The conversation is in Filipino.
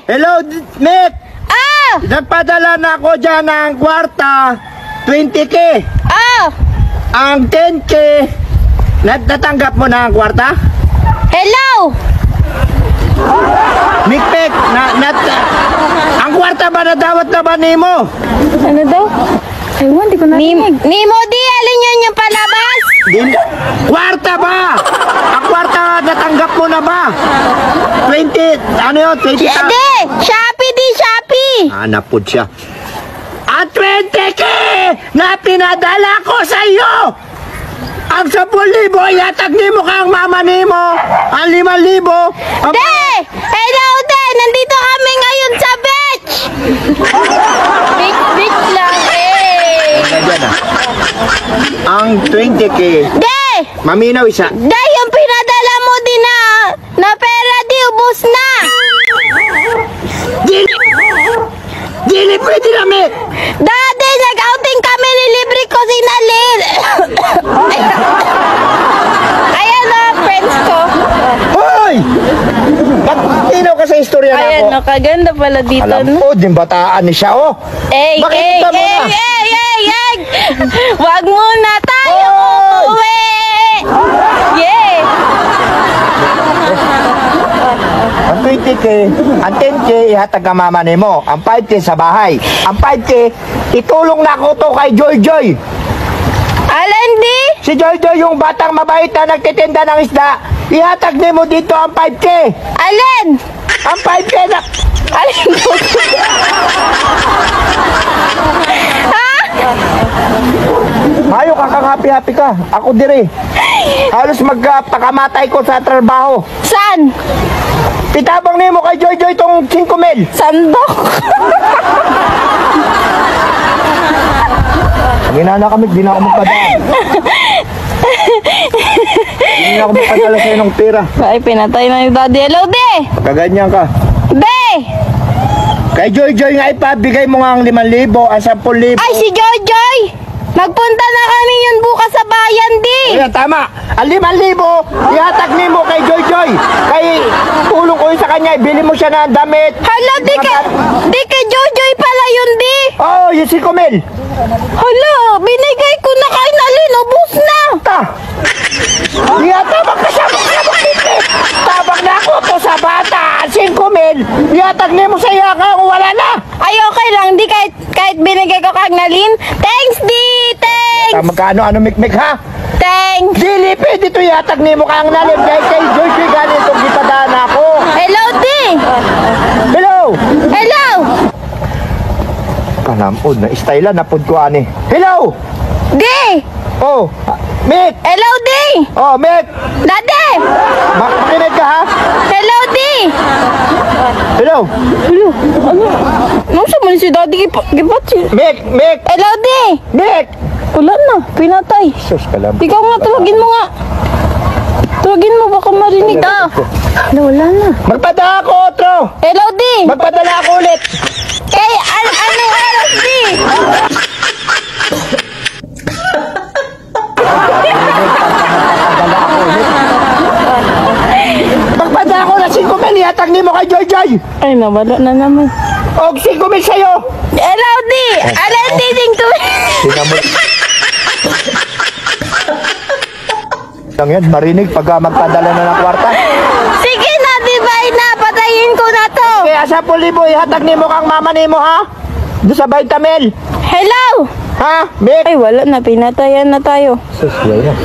Hello, Mick! Ah! Nagpadala na ako dyan ng kwarta, 20K. Ah! Ang 10K, natanggap mo na ang kwarta? Hello! Mick, ang kwarta ba nadawat na ba nimo? Ano daw? Ewan, di ko narinig. Nimo, di alin yun yung palabas? Kwarta ba? Ang kwarta natanggap mo na ba? 20, ano yun? 20 ta? Di! Shopee, di Shopee! Hanap po siya. At 20K na pinadala ko sa iyo! Ang 10,000, iatag ni mo kang mama ni mo. Ang 5,000. Ang... De! Hello, De! Nandito kami ngayon sa beach! Beach lang, eh! Nandiyan na. Ang 20K. De! Maminaw isa. De, yung pinadala mo din na pera di, ubus na! Dili pwede namin. Dati, nag-outing kami, nilibre ko si Nalin. Ayan na, friends ko. Hoy! Pagtinaw ka sa istorya na Ayan, ako. no, kaganda pala dito, Alam no? ko, din bataan ni siya, oh. Makikita mo na. Wag muna tayo uuwi! Yeah! Ang 20K, ang 10K, ihatag ang mama ni mo. Ang 5K sa bahay. Ang 5K, itulong na ko to kay Joy Joy. Alan, di? Si Joy Joy, yung batang mabait na nagtitinda ng isda, ihatag ni mo dito ang 5K. Alan! Ang 5K na... Alan mo? Ha? Mayo ka kang happy-happy ka. Ako dire. Halos magpakamatay ko sa trabaho. San? Pitabang ni mo kay Joy Joy tong 5,000. Sandok? Ginana kami, di na ako magpadala. Di na ako magpadala sa'yo ng pera. Ay, pinatay na yung daddy. Hello, de! Kaganyan ka. Be! Kay Joy Joy nga ipabigay mo nga ang 5,000, ang 10,000. Ay, si Joy! Magpunta na kami yun bukas sa bayan, di! Ayan, tama. Ang 5,000, ihatag ni mo kay Joy Joy. Kay tulong ko yun sa kanya, ibili mo siya ng damit. Hala, di kay Joy pala yun, di! Oo, yung 5,000. Hala, binigay ko na kay Nalin, ubus na! Ta! Iyatabang ka siya, tabang na ako to sa bata, 5,000. Ihatag ni mo sa iya ka kung wala na. Ay, okay lang, di kahit binigay ko kay Nalin. Thanks, di! Thanks! Magkano, mikmik ha? Thanks! Dili, pwede ito ihatag ni mo kang nalim. Dahil kay Joy Joy ganito gipadaan ako. Hello, di! Hello! Hello! Kalamod na, styla na pod ko ani. Hello! Di! Oh, Mick! Hello, di! Oh, Mick! Dade! Makinig ka ha? Hello, di! Hello! Hello? Ano? Nung sa man si daddy, gipat si... Mick! Mick! Hello, di! Mick! Wala na, pinatay. Sus, kalamod. Ikaw nga, tawagin mo nga. Tawagin mo, baka marinig ka. Wala na. Magpadala ako, otro! Hello, di! Magpadala ako ulit! Kay, anong oras, di? Magpadala ako na 5,000, ihatag ni mo kay Joy Joy! Ay, nawala na naman. O, 5,000 sa'yo! Hello, di! Alam, titing to. Sinamot. Lang yan, marinig pagka magpadala na ng kwarta. Sige na, di ba? Patayin ko na to. Kaya sa 10,000, ihatag ni mo kang mama ni mo ha? Doon sa Vitamel. Hello! Ha? Mick? Ay, wala na. Pinatayan na tayo. Sus, yan.